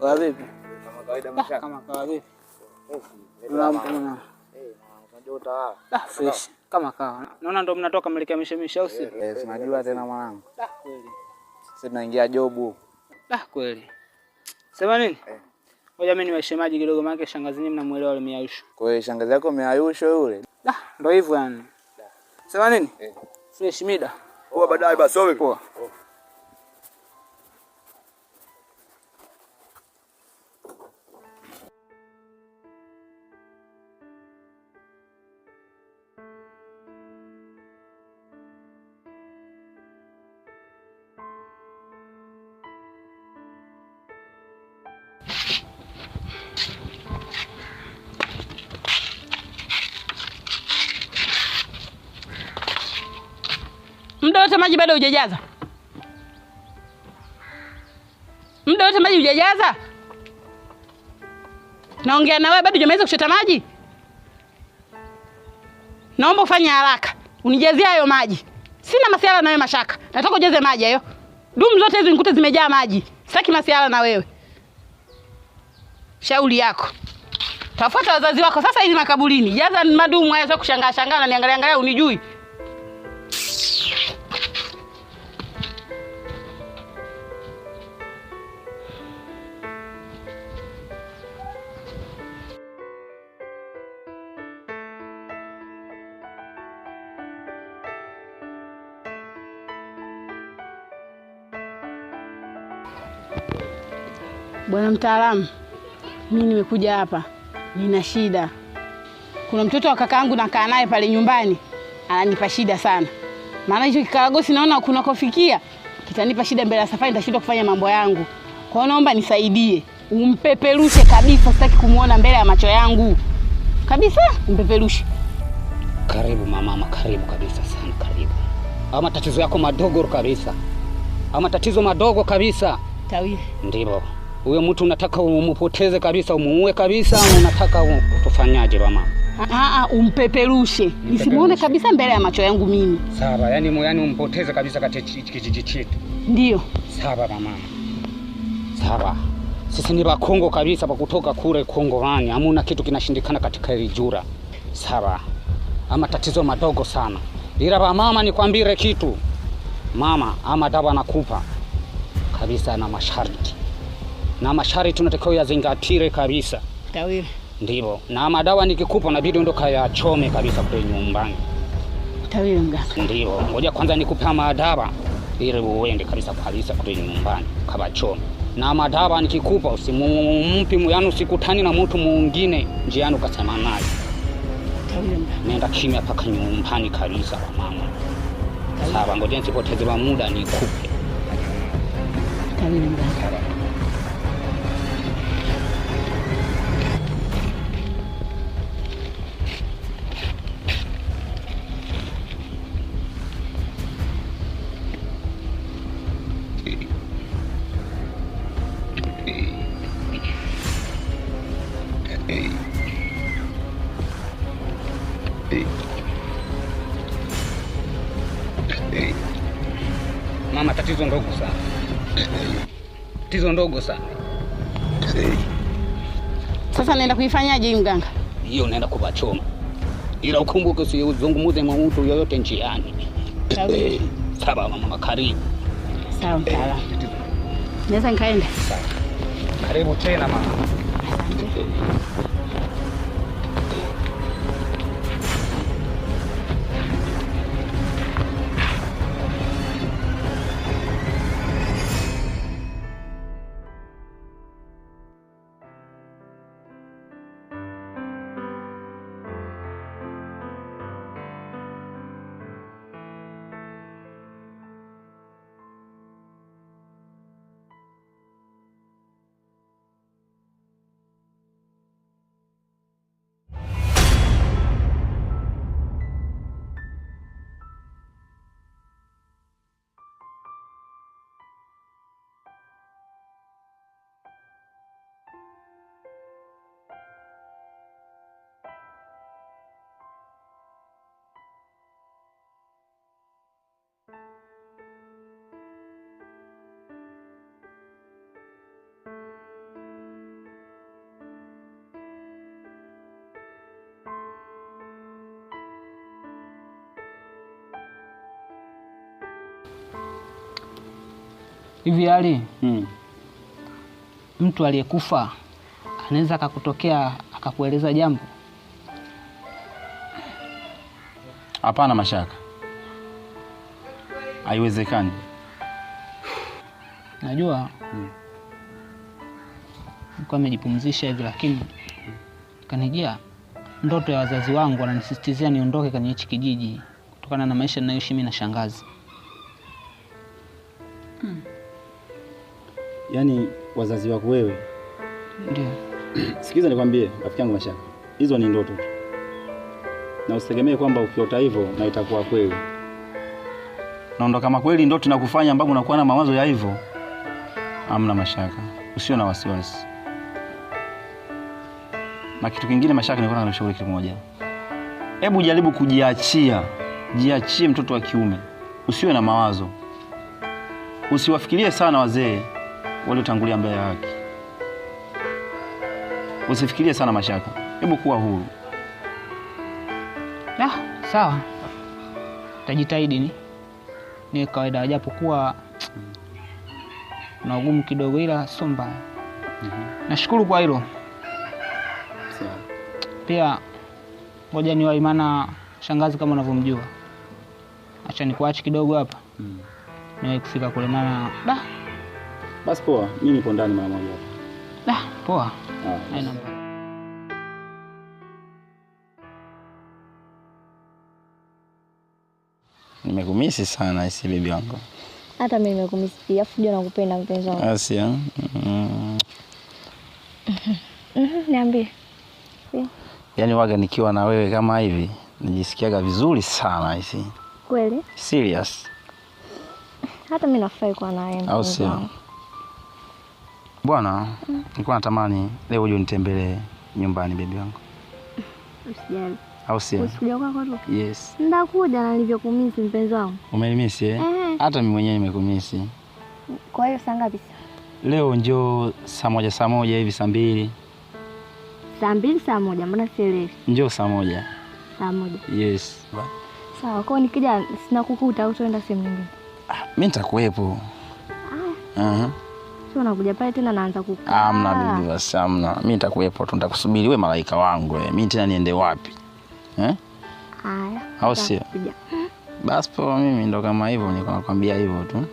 Kwa vipi? Kama kawaida mshaka. Kama kawaida. Unamwona? Unajua utawala. Fresh. Kama kawa. Naona ndo mnatoka mlekea mishemisha au si? Unajua tena mwanangu. Kweli. Sisi tunaingia jobu. Kweli. Sema nini? Ngoja mimi niwashe maji kidogo maana shangazi nyinyi mnamuelewa yule Miayusho. Kwa hiyo shangazi yako Miayusho yule? Ndo hivyo yani. Sema nini? Fresh mida. Poa baadaye basi wewe. Poa. Muda wote maji bado hujajaza? Muda wote maji hujajaza? Naongea na wewe bado hujamaliza kuchota maji? Naomba ufanye haraka. Unijazie hayo maji. Sina masiala na wewe Mashaka. Nataka ujaze maji hayo. Dumu zote hizo nikute zimejaa maji. Sitaki masiala na wewe. Shauri yako. Tafuta wazazi wako sasa hivi makaburini. Jaza madumu haya sio kushangaa shangaa na niangalia unijui. Bwana mtaalamu, mimi nimekuja hapa. Nina shida. Kuna mtoto wa kakaangu nakaa naye pale nyumbani. Ananipa shida sana. Maana hicho kikaragosi naona kunakofikia kitanipa shida mbele ya safari, nitashindwa kufanya mambo yangu. Kwa hiyo naomba nisaidie. Umpeperushe kabisa, sitaki kumuona mbele ya macho yangu. Kabisa, umpeperushe. Karibu mama, karibu kabisa sana, karibu. Ama tatizo yako madogo kabisa. Ama tatizo madogo kabisa. Tawile. Ndivyo. Huyo mtu unataka umupoteze kabisa, umuue kabisa, unataka tufanyaje mama? Umpeperushe. Nisimuone kabisa mbele ya macho yangu mimi. Sawa, yani umpoteze kabisa katika kijiji chetu. Ndio. Sawa mama. Sawa. Sisi ni Bakongo kabisa pa kutoka kule Kongowani. Hamuna kitu kinashindikana katika hili jura. Sawa. Ama tatizo madogo sana. Ila ba mama nikwambie kitu. Mama, ama dawa nakupa kabisa na masharti. Na masharti tunatakiwa yazingatire kabisa. Tawile. Ndivyo. Na madawa nikikupa inabidi ondoka ya chome kabisa kule nyumbani. Tawile mganga. Ndivyo. Ngoja kwanza nikupe madawa ili uende kabisa kule nyumbani kama chome. Na madawa nikikupa usimumpi yani usikutani na mtu mwingine njiani ukasema naye. Tawile mganga. Nenda kimya paka nyumbani kabisa kwa mama. Sawa, ngoja nisipoteze muda nikupe. Tawile mganga. Mama, tatizo ndogo sana. Tatizo ndogo sana. Sasa naenda kuifanyaje mganga? Hiyo naenda kubachoma. Ila ukumbuke usizungumuze na mtu yoyote njiani. Sawa mama, karibu. Sawa mtaalamu. Naweza nikaenda? Sawa. Karibu tena mama. Hivi Ali, mtu aliyekufa anaweza akakutokea akakueleza jambo? Hapana Mashaka, haiwezekani. Najua nilikuwa nimejipumzisha hivi, lakini kanijia ndoto ya wazazi wangu, wananisisitizia niondoke kwenye hichi kijiji kutokana na maisha ninayoishi mimi na shangazi. Yaani wazazi wako wewe? Ndio. Sikiza nikwambie rafiki yangu Mashaka, hizo ni ndoto tu, na usitegemee kwamba ukiota hivyo na itakuwa kweli. Naondoka kama kweli ndoto inakufanya mpaka unakuwa na mawazo ya hivyo, hamna Mashaka, usio na wasiwasi. Na kitu kingine Mashaka, nilikuwa nakushauri kitu moja. Hebu jaribu kujiachia. Jiachie mtoto wa kiume. Usiwe na mawazo. Usiwafikirie sana wazee waliotangulia mbele ya haki. Usifikirie sana Mashaka. Hebu kuwa huru. Sawa. Tajitahidi ni kawaida, japokuwa na ugumu kidogo, ila sio mbaya. Nashukuru kwa hilo. Pia ngoja niwahi, maana shangazi kama unavyomjua. Acha nikuache kidogo hapa. Niwahi kufika kule, maana Basi poa, mimi nipo ndani mara moja hapa. Poa. Haina mbaya. Nimekumisi sana isi bibi wangu. Hata mimi nimekumisi pia, afu jua nakupenda mpenzi wangu. Asia. Niambie. Yaani waga nikiwa na wewe kama hivi, najisikiaga vizuri sana isi. Kweli? Serious. Hata mimi nafurahi kuwa na wewe. Au sio? Bwana, nilikuwa natamani leo uje unitembelee nyumbani bibi wangu. Usijali. Au sio? Usikuja kwako tu? Yes. Ndakuja na nilivyokumisi mpenzi wangu. Umenimisi eh? Hata mimi mwenyewe nimekumisi. Kwa hiyo saa ngapi? Leo njoo saa moja hivi, saa 2. Saa 2 saa 1, mbona sielewi? Njoo saa 1. Saa 1. Yes. Sawa, kwa nikija sina kukuta au tuenda sehemu nyingine? Mimi nitakuwepo. Sio nakuja pale tena naanza kukaa. Hamna bibi, basi hamna. Mimi nitakuwepo tu, nitakusubiri wewe malaika wangu wewe. Mimi tena niende wapi? Haya. Au sio? Basi poa, mimi ndo kama hivyo, niko nakwambia hivyo tu.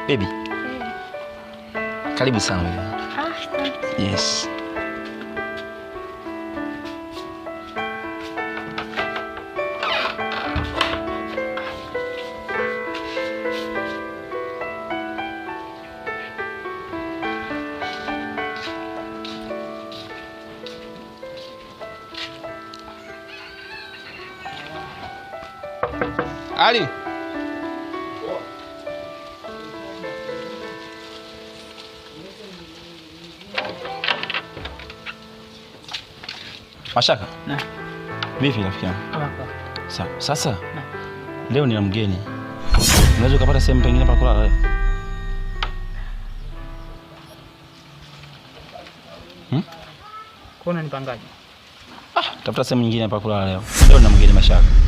Baby. Karibu sana wewe. Yes. Ali. Mashaka? Vipi rafiki yangu? Sawa. Sasa leo nina mgeni. Unaweza ukapata sehemu pengine pa kulala leo? Kuna nipangaje? Tafuta sehemu nyingine pa kulala leo. Leo nina mgeni Mashaka.